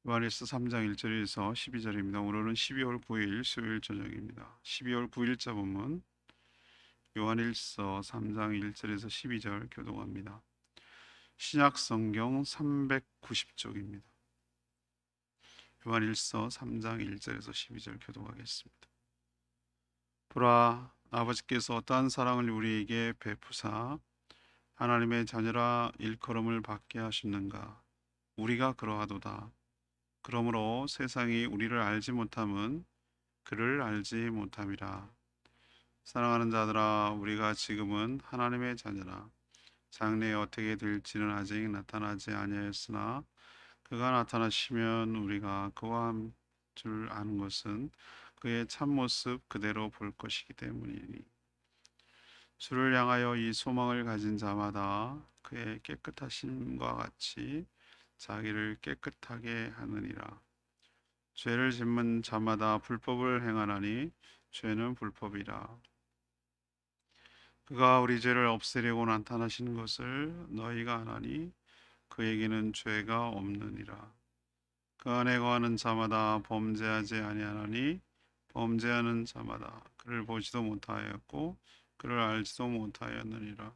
요한일서 3장 1절에서 12절입니다. 오늘은 12월 9일 수요일 저녁입니다. 12월 9일자 본문 요한일서 3장 1절에서 12절 교독합니다. 신약 성경 390쪽입니다. 요한일서 3장 1절에서 12절 교독하겠습니다. 보라, 아버지께서 어떠한 사랑을 우리에게 베푸사 하나님의 자녀라 일컬음을 받게 하셨는가. 우리가 그러하도다. 그러므로 세상이 우리를 알지 못함은 그를 알지 못함이라. 사랑하는 자들아, 우리가 지금은 하나님의 자녀라. 장래에 어떻게 될지는 아직 나타나지 아니하였으나 그가 나타나시면 우리가 그와 한 줄 아는 것은 그의 참모습 그대로 볼 것이기 때문이니. 주를 향하여 이 소망을 가진 자마다 그의 깨끗하심과 같이 자기를 깨끗하게 하느니라. 죄를 짓는 자마다 불법을 행하나니 죄는 불법이라. 그가 우리 죄를 없애려고 나타나신 것을 너희가 아나니 그에게는 죄가 없느니라. 그 안에 거하는 자마다 범죄하지 아니하나니 범죄하는 자마다 그를 보지도 못하였고 그를 알지도 못하였느니라.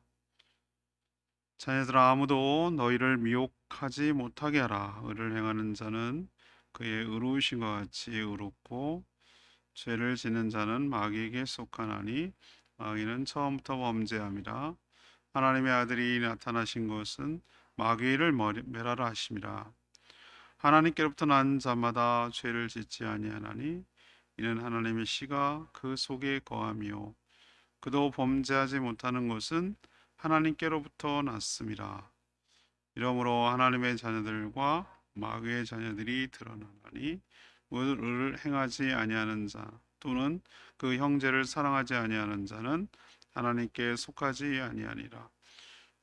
자녀들아, 아무도 너희를 미혹하지 못하게 하라. 의를 행하는 자는 그의 의로우신 것 같이 의롭고 죄를 짓는 자는 마귀에게 속하나니 마귀는 처음부터 범죄함이라. 하나님의 아들이 나타나신 것은 마귀를 멸하라 하심이라. 하나님께로부터 난 자마다 죄를 짓지 아니하나니 이는 하나님의 씨가 그 속에 거함이요 그도 범죄하지 못하는 것은 하나님께로부터 났음이라. 이러므로 하나님의 자녀들과 마귀의 자녀들이 드러나나니 의를 행하지 아니하는 자 또는 그 형제를 사랑하지 아니하는 자는 하나님께 속하지 아니하니라.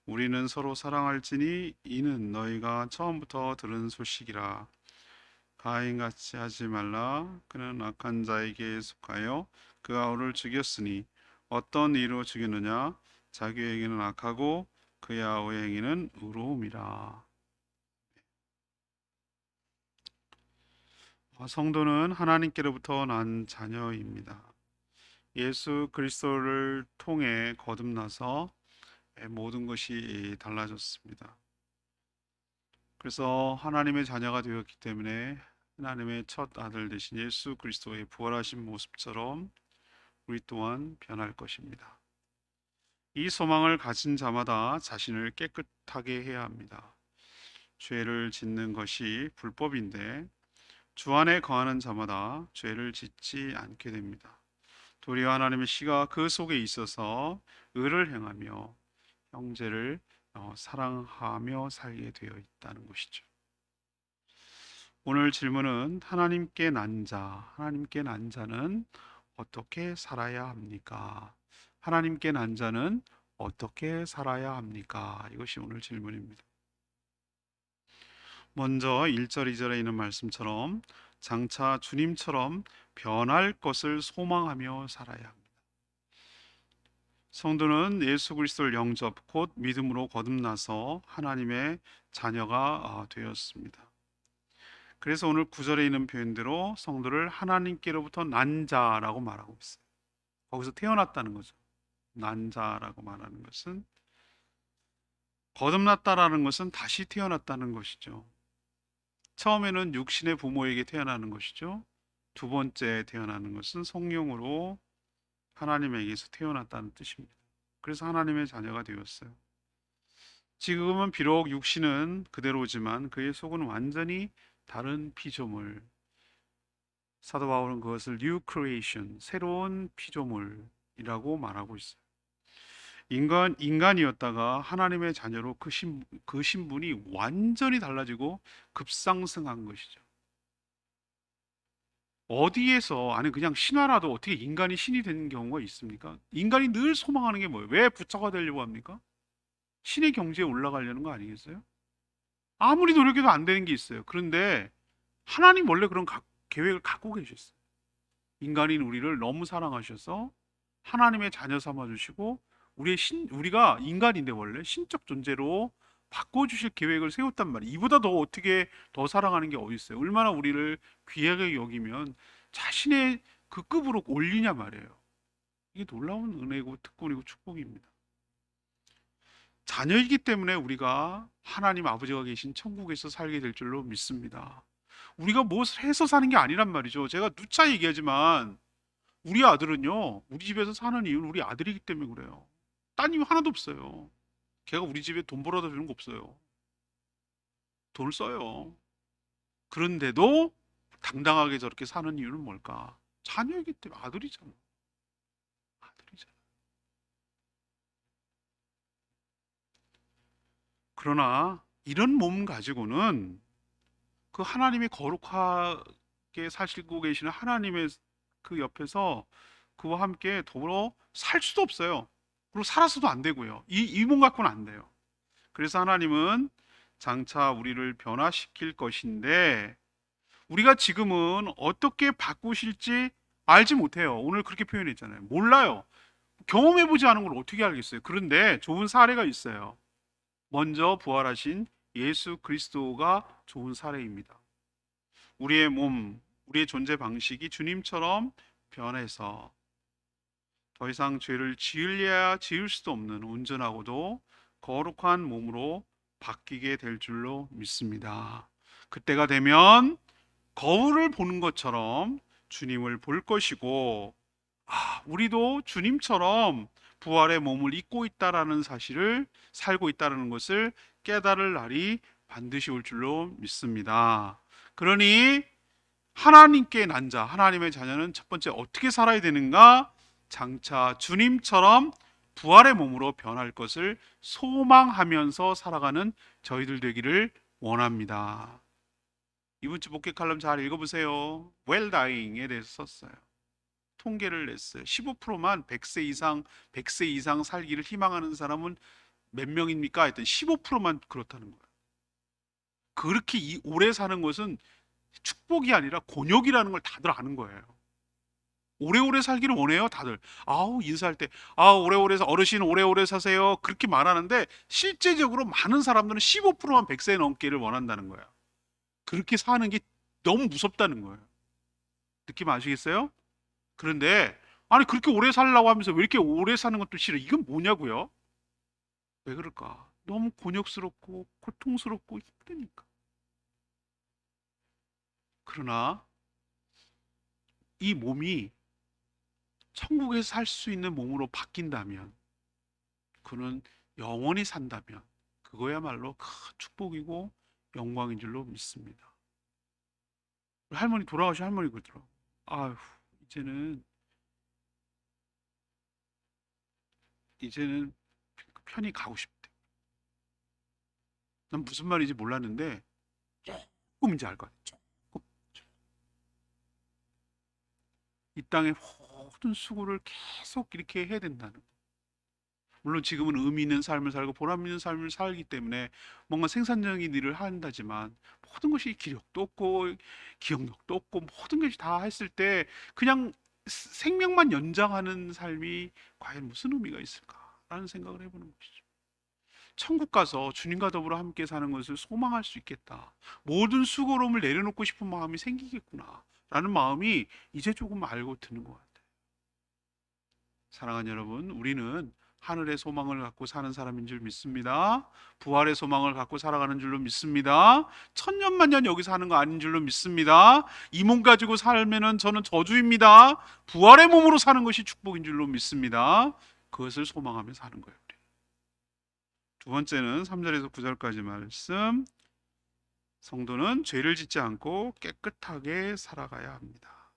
우리는 서로 사랑할지니 이는 너희가 처음부터 들은 소식이라. 가인같이 하지 말라. 그는 악한 자에게 속하여 그 아우를 죽였으니 어떤 이로 죽였느냐? 자기의 행위는 악하고 그의 아우의 행위는 의로움이라. 성도는 하나님께로부터 난 자녀입니다. 예수 그리스도를 통해 거듭나서 모든 것이 달라졌습니다. 그래서 하나님의 자녀가 되었기 때문에 하나님의 첫 아들 되신 예수 그리스도의 부활하신 모습처럼 우리 또한 변할 것입니다. 이 소망을 가진 자마다 자신을 깨끗하게 해야 합니다. 죄를 짓는 것이 불법인데 주 안에 거하는 자마다 죄를 짓지 않게 됩니다. 도리어 하나님의 씨가 그 속에 있어서 의를 행하며 형제를 사랑하며 살게 되어 있다는 것이죠. 오늘 질문은 하나님께 난 자는 어떻게 살아야 합니까? 하나님께 난 자는 어떻게 살아야 합니까? 이것이 오늘 질문입니다. 먼저 1절, 2절에 있는 말씀처럼 장차 주님처럼 변할 것을 소망하며 살아야 합니다. 성도는 예수 그리스도를 영접 곧 믿음으로 거듭나서 하나님의 자녀가 되었습니다. 그래서 오늘 9절에 있는 표현대로 성도를 하나님께로부터 난 자라고 말하고 있어요. 거기서 태어났다는 거죠. 난 자라고 말하는 것은 거듭났다라는 것은 다시 태어났다는 것이죠. 처음에는 육신의 부모에게 태어나는 것이죠. 두 번째 태어나는 것은 성령으로 하나님에게서 태어났다는 뜻입니다. 그래서 하나님의 자녀가 되었어요. 지금은 비록 육신은 그대로지만 그의 속은 완전히 다른 피조물. 사도 바울은 그것을 New Creation, 새로운 피조물이라고 말하고 있어요. 인간이었다가 하나님의 자녀로 그 신분이 완전히 달라지고 급상승한 것이죠. 어디에서, 아니 그냥 신화라도 어떻게 인간이 신이 되는 경우가 있습니까? 인간이 늘 소망하는 게 뭐예요? 왜 부처가 되려고 합니까? 신의 경지에 올라가려는 거 아니겠어요? 아무리 노력해도 안 되는 게 있어요. 그런데 하나님 원래 그런 계획을 갖고 계셨어요. 인간인 우리를 너무 사랑하셔서 하나님의 자녀 삼아 주시고 우리가 인간인데 원래 신적 존재로 바꿔주실 계획을 세웠단 말이에요. 이보다 더 어떻게 더 사랑하는 게 어디 있어요? 얼마나 우리를 귀하게 여기면 자신의 그 급으로 올리냐 말이에요. 이게 놀라운 은혜고 특권이고 축복입니다. 자녀이기 때문에 우리가 하나님 아버지가 계신 천국에서 살게 될 줄로 믿습니다. 우리가 무엇을 해서 사는 게 아니란 말이죠. 제가 누차 얘기하지만 우리 아들은요, 우리 집에서 사는 이유는 우리 아들이기 때문에 그래요. 딴 이유 하나도 없어요. 걔가 우리 집에 돈 벌어다 주는 거 없어요. 돈을 써요. 그런데도 당당하게 저렇게 사는 이유는 뭘까? 자녀이기 때문에 아들이잖아. 아들이잖아. 그러나 이런 몸 가지고는 그 하나님이 거룩하게 사시고 계시는 하나님의 그 옆에서 그와 함께 더불어 살 수도 없어요. 그리고 살아서도 안 되고요. 이 몸 갖고는 안 돼요. 그래서 하나님은 장차 우리를 변화시킬 것인데 우리가 지금은 어떻게 바꾸실지 알지 못해요. 오늘 그렇게 표현했잖아요. 몰라요. 경험해보지 않은 걸 어떻게 알겠어요. 그런데 좋은 사례가 있어요. 먼저 부활하신 예수 그리스도가 좋은 사례입니다. 우리의 몸, 우리의 존재 방식이 주님처럼 변해서 더 이상 죄를 지으려야 지을 수도 없는 온전하고도 거룩한 몸으로 바뀌게 될 줄로 믿습니다. 그때가 되면 거울을 보는 것처럼 주님을 볼 것이고, 우리도 주님처럼 부활의 몸을 입고 있다라는 사실을 살고 있다는 것을 깨달을 날이 반드시 올 줄로 믿습니다. 그러니 하나님께 난 자, 하나님의 자녀는 첫 번째 어떻게 살아야 되는가? 장차 주님처럼 부활의 몸으로 변할 것을 소망하면서 살아가는 저희들 되기를 원합니다. 이번 주 목회 칼럼 잘 읽어보세요. Well dying에 대해서 썼어요. 통계를 냈어요. 15%만 100세 이상 살기를 희망하는 사람은 몇 명입니까? 했더니 15%만 그렇다는 거예요. 그렇게 오래 사는 것은 축복이 아니라 곤욕이라는 걸 다들 아는 거예요. 오래오래 살기를 원해요, 다들. 아우, 인사할 때, 오래오래, 어르신 오래오래 사세요. 그렇게 말하는데, 실제적으로 많은 사람들은 15%만 100세 넘기를 원한다는 거예요. 그렇게 사는 게 너무 무섭다는 거예요. 느낌 아시겠어요? 그런데, 아니, 그렇게 오래 살라고 하면서 왜 이렇게 오래 사는 것도 싫어? 이건 뭐냐고요? 왜 그럴까? 너무 곤욕스럽고, 고통스럽고, 힘드니까. 그러나, 이 몸이 천국에서 살 수 있는 몸으로 바뀐다면, 그는 영원히 산다면 그거야말로 큰 축복이고 영광인 줄로 믿습니다. 할머니 돌아가신 할머니 그러더라고. 아휴, 이제는 이제는 편히 가고 싶대. 난 무슨 말인지 몰랐는데 조금 이제 알 것 같아. 조금. 이 땅의 모든 수고를 계속 이렇게 해야 된다는 거. 물론 지금은 의미 있는 삶을 살고 보람 있는 삶을 살기 때문에 뭔가 생산적인 일을 한다지만 모든 것이 기력도 없고 기억력도 없고 모든 것이 다 했을 때 그냥 생명만 연장하는 삶이 과연 무슨 의미가 있을까라는 생각을 해보는 것이죠. 천국 가서 주님과 더불어 함께 사는 것을 소망할 수 있겠다. 모든 수고로움을 내려놓고 싶은 마음이 생기겠구나. 라는 마음이 이제 조금 알고 드는 것 같아요. 사랑하는 여러분, 우리는 하늘의 소망을 갖고 사는 사람인 줄 믿습니다. 부활의 소망을 갖고 살아가는 줄로 믿습니다. 천년만년 여기 사는 거 아닌 줄로 믿습니다. 이 몸 가지고 살면은 저는 저주입니다. 부활의 몸으로 사는 것이 축복인 줄로 믿습니다. 그것을 소망하며 사는 거예요. 두 번째는 3절에서 9절까지 말씀. 성도는 죄를 짓지 않고 깨끗하게 살아가야 합니다.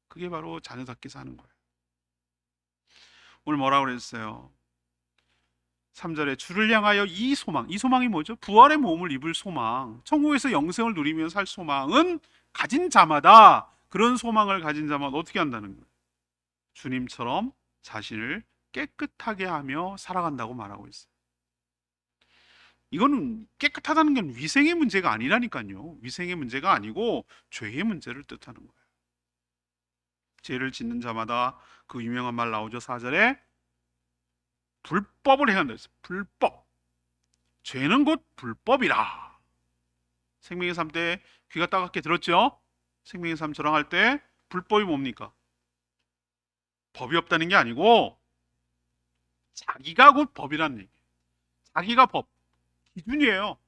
그게 바로 자녀답게 사는 거예요. 오늘 뭐라고 그랬어요? 3절에 주를 향하여 이 소망, 이 소망이 뭐죠? 부활의 몸을 입을 소망, 천국에서 영생을 누리며 살 소망은 가진 자마다, 그런 소망을 가진 자마다 어떻게 한다는 거예요? 주님처럼 자신을 깨끗하게 하며 살아간다고 말하고 있어요. 이거는 깨끗하다는 게 위생의 문제가 아니라니까요. 위생의 문제가 아니고 죄의 문제를 뜻하는 거예요. 죄를 짓는 자마다 그 유명한 말 나오죠. 4절에 불법을 행한다 했어요. 불법. 죄는 곧 불법이라. 생명의 삶 때 귀가 따갑게 들었죠? 생명의 삶 저랑할 때 불법이 뭡니까? 법이 없다는 게 아니고 자기가 곧 법이라는 얘기예요. 자기가 법, 기준이에요.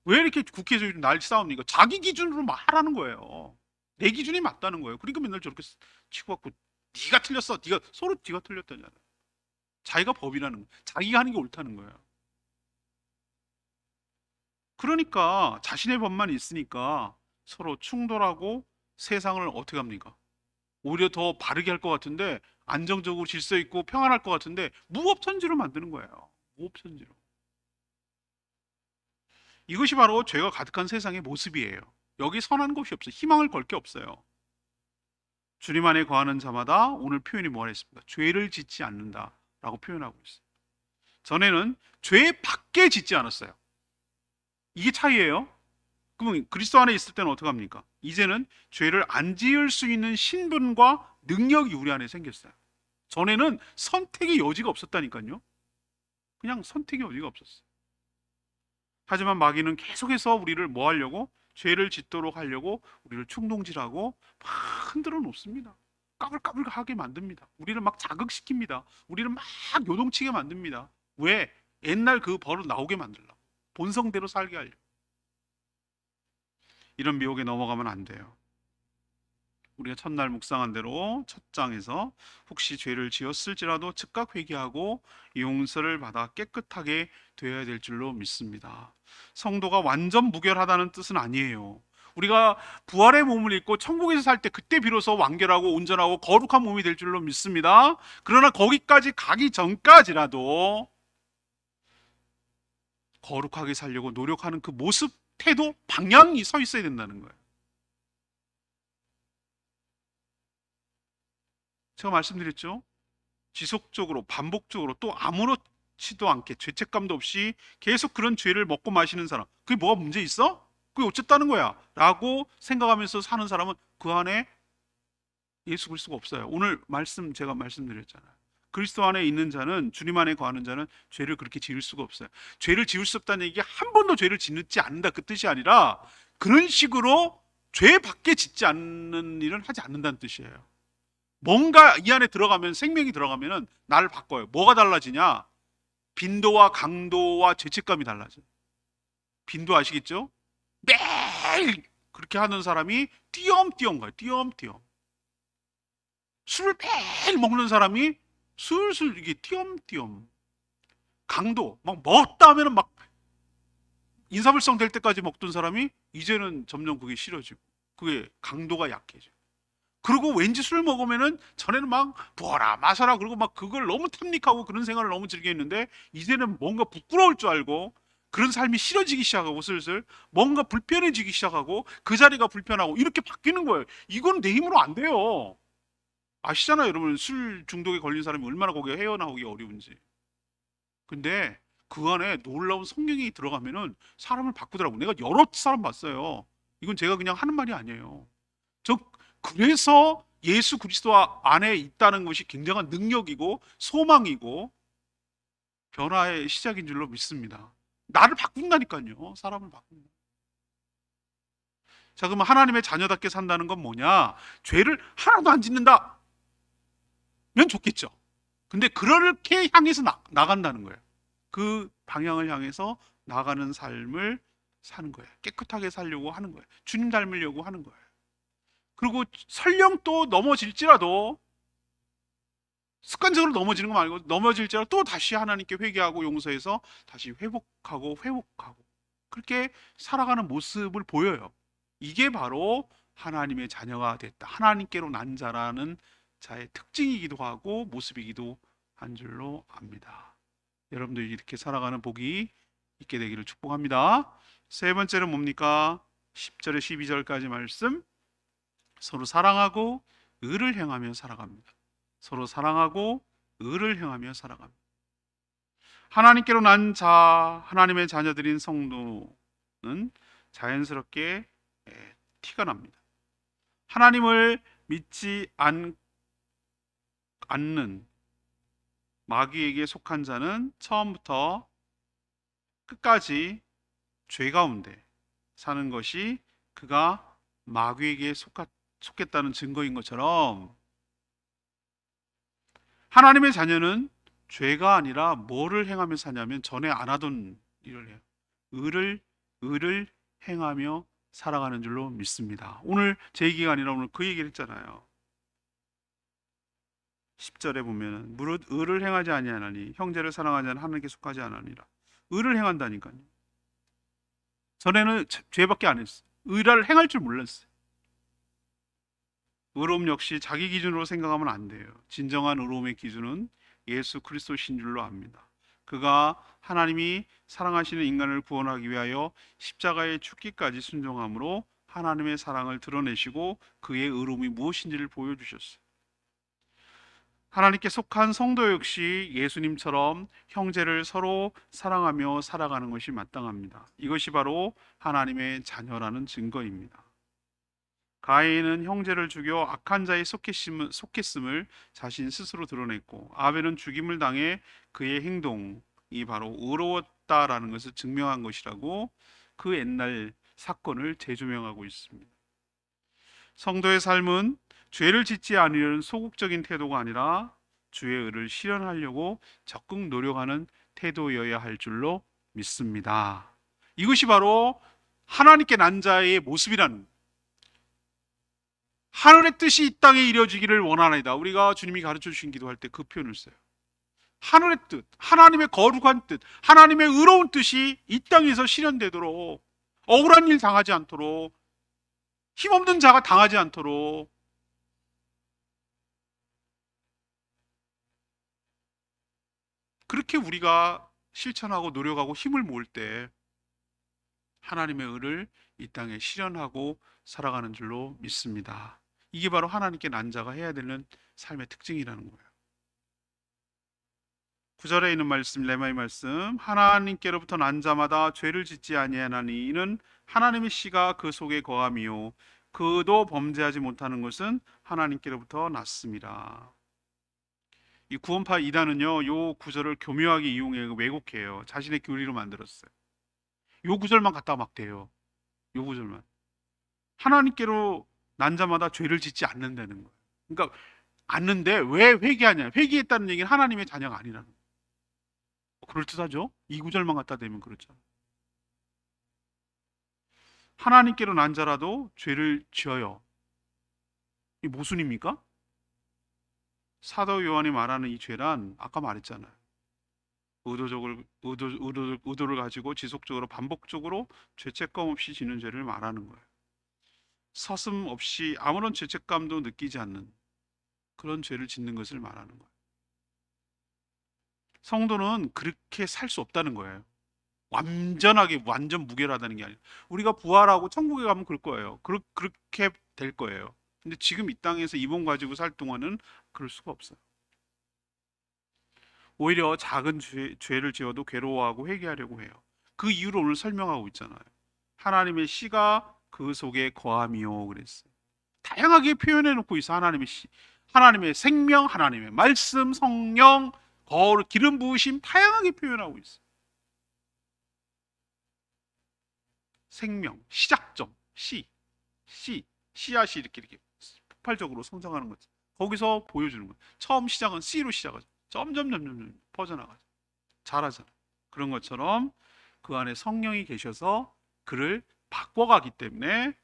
왜 이렇게 국회에서 날 싸웁니까? 자기 기준으로 말하는 거예요. 내 기준이 맞다는 거예요. 그러니까 맨날 저렇게 치고받고 네가 틀렸어. 네가 서로 네가 틀렸다잖아요. 자기가 법이라는 거예요. 자기가 하는 게 옳다는 거예요. 그러니까 자신의 법만 있으니까 서로 충돌하고 세상을 어떻게 합니까? 오히려 더 바르게 할 것 같은데 안정적으로 질서 있고 평안할 것 같은데 무법천지로 만드는 거예요. 무법천지로. 이것이 바로 죄가 가득한 세상의 모습이에요. 여기 선한 것이 없어요. 희망을 걸 게 없어요. 주님 안에 거하는 자마다 오늘 표현이 뭐라 했습니까? 죄를 짓지 않는다라고 표현하고 있어요. 전에는 죄 밖에 짓지 않았어요. 이게 차이예요. 그러면 그리스도 안에 있을 때는 어떻게 합니까? 이제는 죄를 안 지을 수 있는 신분과 능력이 우리 안에 생겼어요. 전에는 선택의 여지가 없었다니까요. 그냥 선택의 여지가 없었어요. 하지만 마귀는 계속해서 우리를 뭐 하려고? 죄를 짓도록 하려고 우리를 충동질하고 막 흔들어 놓습니다. 까불까불하게 만듭니다. 우리를 막 자극시킵니다. 우리를 막 요동치게 만듭니다. 왜? 옛날 그 버릇 나오게 만들려고. 본성대로 살게 하려고. 이런 미혹에 넘어가면 안 돼요. 우리가 첫날 묵상한 대로 첫 장에서 혹시 죄를 지었을지라도 즉각 회개하고 용서를 받아 깨끗하게 되어야 될 줄로 믿습니다. 성도가 완전 무결하다는 뜻은 아니에요. 우리가 부활의 몸을 입고 천국에서 살 때 그때 비로소 완결하고 온전하고 거룩한 몸이 될 줄로 믿습니다. 그러나 거기까지 가기 전까지라도 거룩하게 살려고 노력하는 그 모습, 태도, 방향이 서 있어야 된다는 거예요. 제가 말씀드렸죠? 지속적으로 반복적으로 또 아무렇지도 않게 죄책감도 없이 계속 그런 죄를 먹고 마시는 사람, 그게 뭐가 문제 있어? 그게 어쨌다는 거야 라고 생각하면서 사는 사람은 그 안에 예수 그리스도가 없어요. 오늘 말씀 제가 말씀드렸잖아요. 그리스도 안에 있는 자는, 주님 안에 거하는 자는 죄를 그렇게 지을 수가 없어요. 죄를 지을 수 없다는 얘기, 한 번도 죄를 짓지 않는다 그 뜻이 아니라 그런 식으로 죄 밖에 짓지 않는 일은 하지 않는다는 뜻이에요. 뭔가 이 안에 들어가면, 생명이 들어가면은 나를 바꿔요. 뭐가 달라지냐? 빈도와 강도와 죄책감이 달라져요. 빈도 아시겠죠? 매일 그렇게 하는 사람이 띄엄띄엄 가요. 띄엄띄엄. 술을 매일 먹는 사람이 슬슬 이게 띄엄띄엄. 강도 막 먹다 하면은 막 인사불성 될 때까지 먹던 사람이 이제는 점점 그게 싫어지고 그게 강도가 약해져. 그리고 왠지 술 먹으면은 전에는 막 부어라 마셔라 그러고 막 그걸 너무 탐닉하고 그런 생활을 너무 즐겼는데 이제는 뭔가 부끄러울 줄 알고 그런 삶이 싫어지기 시작하고 슬슬 뭔가 불편해지기 시작하고 그 자리가 불편하고 이렇게 바뀌는 거예요. 이건 내 힘으로 안 돼요. 아시잖아요, 여러분. 술 중독에 걸린 사람이 얼마나 거기에 헤어나오기 어려운지. 근데 그 안에 놀라운 성령이 들어가면은 사람을 바꾸더라고. 내가 여러 사람 봤어요. 이건 제가 그냥 하는 말이 아니에요. 저 그래서 예수 그리스도 안에 있다는 것이 굉장한 능력이고 소망이고 변화의 시작인 줄로 믿습니다. 나를 바꾼다니까요. 사람을 바꾼다. 자, 그러면 하나님의 자녀답게 산다는 건 뭐냐? 죄를 하나도 안 짓는다면 좋겠죠. 근데 그렇게 향해서 나간다는 거예요. 그 방향을 향해서 나가는 삶을 사는 거예요. 깨끗하게 살려고 하는 거예요. 주님 닮으려고 하는 거예요. 그리고 설령 또 넘어질지라도 습관적으로 넘어지는 거 말고 넘어질지라도 또 다시 하나님께 회개하고 용서해서 다시 회복하고 그렇게 살아가는 모습을 보여요. 이게 바로 하나님의 자녀가 됐다. 하나님께로 난 자라는 자의 특징이기도 하고 모습이기도 한 줄로 압니다. 여러분도 이렇게 살아가는 복이 있게 되기를 축복합니다. 세 번째는 뭡니까? 10절에 12절까지 말씀. 서로 사랑하고 의를 행하며 살아갑니다. 서로 사랑하고 의를 행하며 살아갑니다. 하나님께로 난 자, 하나님의 자녀들인 성도는 자연스럽게 티가 납니다. 하나님을 믿지 않는 마귀에게 속한 자는 처음부터 끝까지 죄 가운데 사는 것이 그가 마귀에게 속했다는 증거인 것처럼, 하나님의 자녀는 죄가 아니라 뭐를 행하며 사냐면 전에 안 하던 일을 해요. 의를 행하며 살아가는 줄로 믿습니다. 오늘 제 얘기가 아니라 오늘 그 얘기를 했잖아요. 10절에 보면은 무릇 의를 행하지 아니하나니 형제를 사랑하지 않으면 하나님께 속하지 않으니라. 의를 행한다니까요. 전에는 죄밖에 안 했어요. 의를 행할 줄 몰랐어요. 의로움 역시 자기 기준으로 생각하면 안 돼요. 진정한 의로움의 기준은 예수 그리스도신 줄로 압니다. 그가 하나님이 사랑하시는 인간을 구원하기 위하여 십자가의 죽기까지 순종함으로 하나님의 사랑을 드러내시고 그의 의로움이 무엇인지를 보여주셨어요. 하나님께 속한 성도 역시 예수님처럼 형제를 서로 사랑하며 살아가는 것이 마땅합니다. 이것이 바로 하나님의 자녀라는 증거입니다. 가인은 형제를 죽여 악한 자에 속했음을 자신 스스로 드러냈고, 아벨은 죽임을 당해 그의 행동이 바로 의로웠다라는 것을 증명한 것이라고 그 옛날 사건을 재조명하고 있습니다. 성도의 삶은 죄를 짓지 않으려는 소극적인 태도가 아니라 주의 의를 실현하려고 적극 노력하는 태도여야 할 줄로 믿습니다. 이것이 바로 하나님께 난 자의 모습이라는, 하늘의 뜻이 이 땅에 이루어지기를 원하나이다. 우리가 주님이 가르쳐 주신 기도할 때 그 표현을 써요. 하늘의 뜻, 하나님의 거룩한 뜻, 하나님의 의로운 뜻이 이 땅에서 실현되도록, 억울한 일 당하지 않도록, 힘없는 자가 당하지 않도록, 그렇게 우리가 실천하고 노력하고 힘을 모을 때 하나님의 의를 이 땅에 실현하고 살아가는 줄로 믿습니다. 이게 바로 하나님께 난 자가 해야 되는 삶의 특징이라는 거예요. 9절에 있는 말씀, 레마의 말씀, 하나님께로부터 난 자마다 죄를 짓지 아니하나니 이는 하나님의 씨가 그 속에 거함이요 그도 범죄하지 못하는 것은 하나님께로부터 났습니다. 이 구원파 이단은요, 요 구절을 교묘하게 이용해 왜곡해요. 자신의 교리로 만들었어요. 요 구절만 갖다가 막 대요. 요 구절만. 하나님께로 난 자마다 죄를 짓지 않는다는 거예요. 그러니까 않는데 왜 회개하냐? 회개했다는 얘기는 하나님의 자녀가 아니라는 거예요. 그럴듯하죠? 이 구절만 갖다 대면 그렇죠. 하나님께로 난 자라도 죄를 지어요. 이 모순입니까? 사도 요한이 말하는 이 죄란 아까 말했잖아요. 의도를 가지고 지속적으로 반복적으로 죄책감 없이 지는 죄를 말하는 거예요. 서슴없이 아무런 죄책감도 느끼지 않는 그런 죄를 짓는 것을 말하는 거예요. 성도는 그렇게 살 수 없다는 거예요. 완전하게 완전 무결하다는 게 아니라 우리가 부활하고 천국에 가면 그럴 거예요. 그렇게 될 거예요. 근데 지금 이 땅에서 이 몸 가지고 살 동안은 그럴 수가 없어요. 오히려 작은 죄를 지어도 괴로워하고 회개하려고 해요. 그 이유를 오늘 설명하고 있잖아요. 하나님의 씨가 그 속에 거함이요 그랬어요. 다양하게 표현해 놓고 있어. 하나님의 씨, 하나님의 생명, 하나님의 말씀, 성령, 거룩, 기름 부으심 다양하게 표현하고 있어. 생명, 시작점, 씨앗이 이렇게 폭발적으로 성장하는 거지. 거기서 보여주는 거예요. 처음 시작은 C로 시작하죠. 점점 퍼져나가죠. 잘하잖아. 그런 것처럼 그 안에 성령이 계셔서 그를 바꿔가기 때문에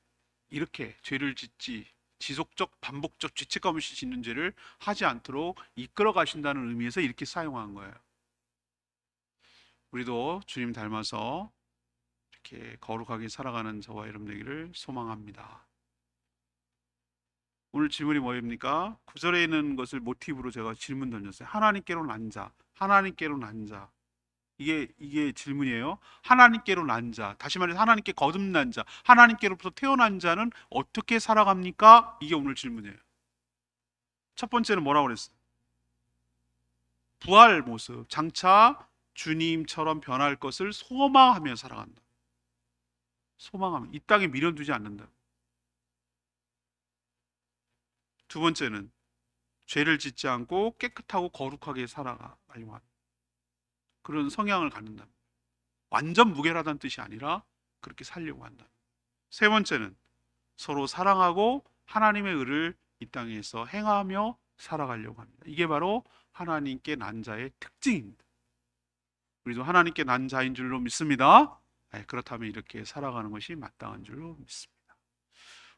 이렇게 죄를 짓지, 지속적 반복적 죄책감 없이 짓는 죄를 하지 않도록 이끌어 가신다는 의미에서 이렇게 사용한 거예요. 우리도 주님 닮아서 이렇게 거룩하게 살아가는 저와 여러분 되기를 소망합니다. 오늘 질문이 뭐입니까? 9절에 있는 것을 모티브로 제가 질문 던졌어요. 하나님께로 난 자, 하나님께로 난 자. 이게 질문이에요. 하나님께로 난 자, 다시 말해서 하나님께 거듭난 자, 하나님께로부터 태어난 자는 어떻게 살아갑니까? 이게 오늘 질문이에요. 첫 번째는 뭐라고 그랬어요? 부활 모습, 장차 주님처럼 변할 것을 소망하며 살아간다. 소망하며 이 땅에 미련두지 않는다. 두 번째는 죄를 짓지 않고 깨끗하고 거룩하게 살아가려고 하는 그런 성향을 갖는다. 완전 무결하다는 뜻이 아니라 그렇게 살려고 한다. 세 번째는 서로 사랑하고 하나님의 의를 이 땅에서 행하며 살아가려고 합니다. 이게 바로 하나님께 난 자의 특징입니다. 우리도 하나님께 난 자인 줄로 믿습니다. 그렇다면 이렇게 살아가는 것이 마땅한 줄로 믿습니다.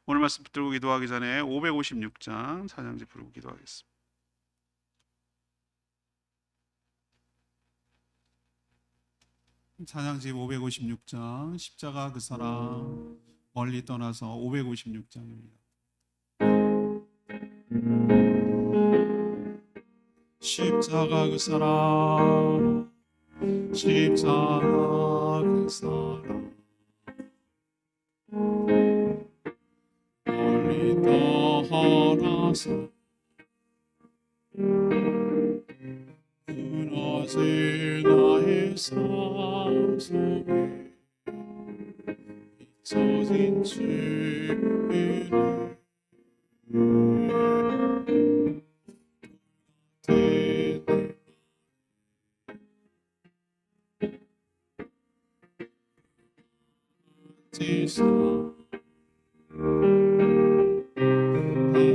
오늘 말씀 붙들고 기도하기 전에 556장 찬양지 부르고 기도하겠습니다. 찬양지 556장 십자가 그 사랑 멀리 떠나서 556장입니다. 십자가 그 사랑 십자가 그 사랑 멀리 떠나서 무너진 나의 삶 속에 잊혀진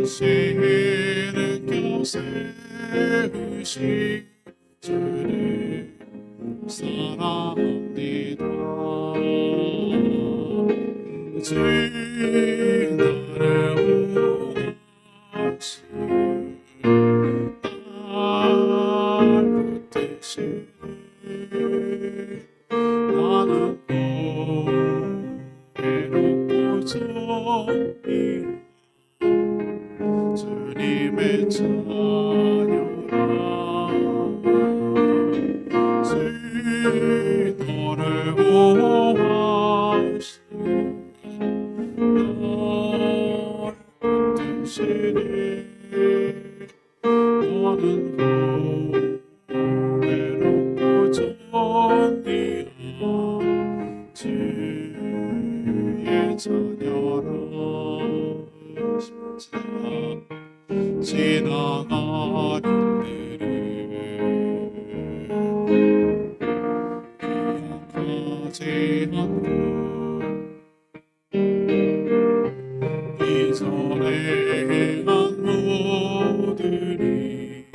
죄는 다시 일으켜 세우신 주를 사랑합니다. 주 나를 오하시니 날 붙드시니 나는 외롭고 정이 주님의 자녀라. 주 너를 보호하시니 날 붙드시니 나는 외롭고 정이라. 주의 자녀라. 지나가는 길을 기억하지 않고 이전에 행한 모들이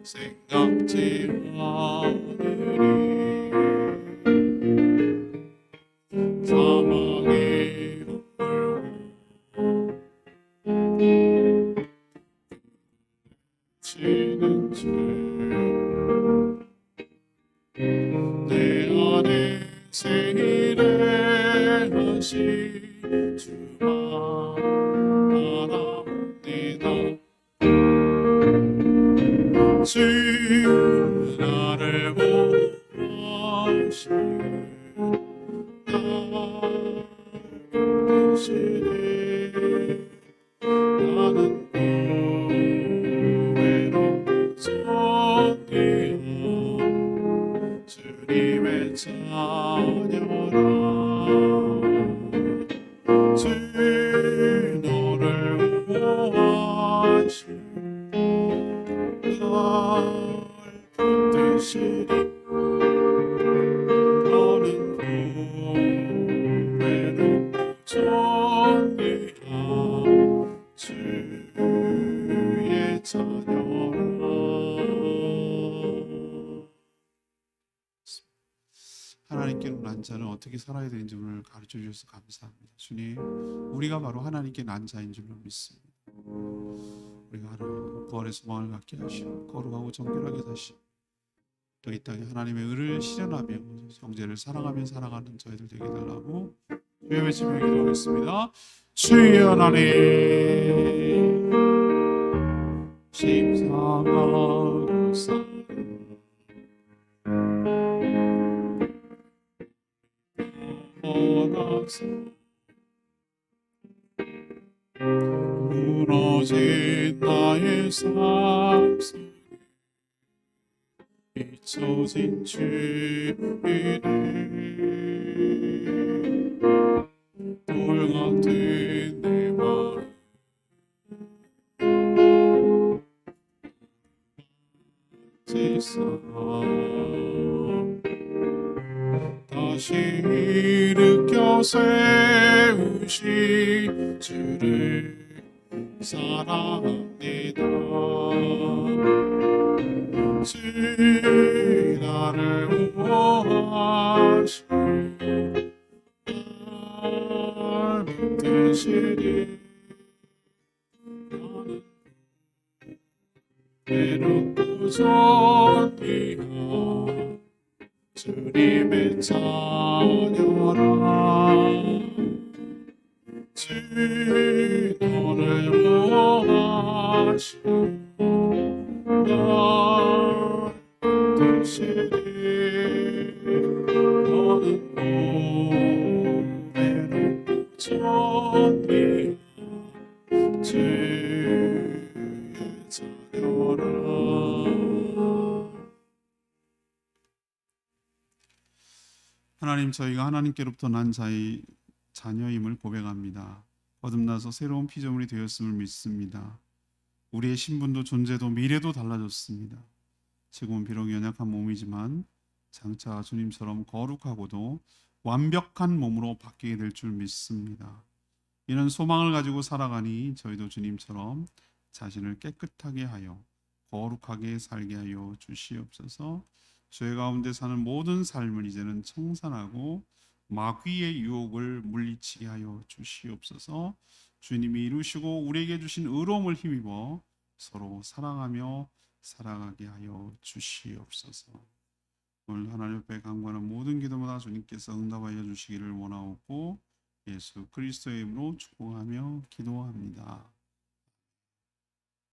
생각지 않으리. 사망의 지는 주 내 안에 새 일을 하신 주만 바라봅니다. 주 나를 보호하시니 날 붙드시니 나는 외롭고 정이야. 주님의 자녀라. 주 너를 보호하시니 날 붙드시니 너는 외롭고 정이야. 주의 자녀라. 하나님께로 난 자는 어떻게 살아야 되는지 오늘 가르쳐 주셔서 감사합니다. 주님, 우리가 바로 하나님께 난 자인 줄로 믿습니다. 우리가 하나님 부활의 소망을 갖게 하시고 거룩하고 정결하게 사시고 또 이 땅에 하나님의 의를 실현하며 형제를 사랑하며 살아가는 저희들 되게 달라고 주의 외치며 기도하겠습니다. 주의 하나님 십자가 그 사랑 떠나서 무너진 나의 삶 속에 잊혀진 죄인을 돌 같은 내 마음 세상 세우신 주를 사랑합니다. 주 나를 보호하신 나를 되시니 나는 외롭고 존귀한 주님의 자녀라. 주 너를 보호하신 나를 되시니 너는 외롭고 존귀한 주의 자녀라. 하나님, 저희가 하나님께로부터 난 자녀임을 고백합니다. 거듭나서 새로운 피조물이 되었음을 믿습니다. 우리의 신분도 존재도 미래도 달라졌습니다. 지금은 비록 연약한 몸이지만 장차 주님처럼 거룩하고도 완벽한 몸으로 바뀌게 될 줄 믿습니다. 이런 소망을 가지고 살아가니 저희도 주님처럼 자신을 깨끗하게 하여 거룩하게 살게 하여 주시옵소서. 죄 가운데 사는 모든 삶을 이제는 청산하고 마귀의 유혹을 물리치게 하여 주시옵소서. 주님이 이루시고 우리에게 주신 의로움을 힘입어 서로 사랑하며 살아가게 하여 주시옵소서. 오늘 하나님 앞에 간구하는 모든 기도마다 주님께서 응답하여 주시기를 원하옵고 예수 그리스도의 이름으로 축복하며 기도합니다.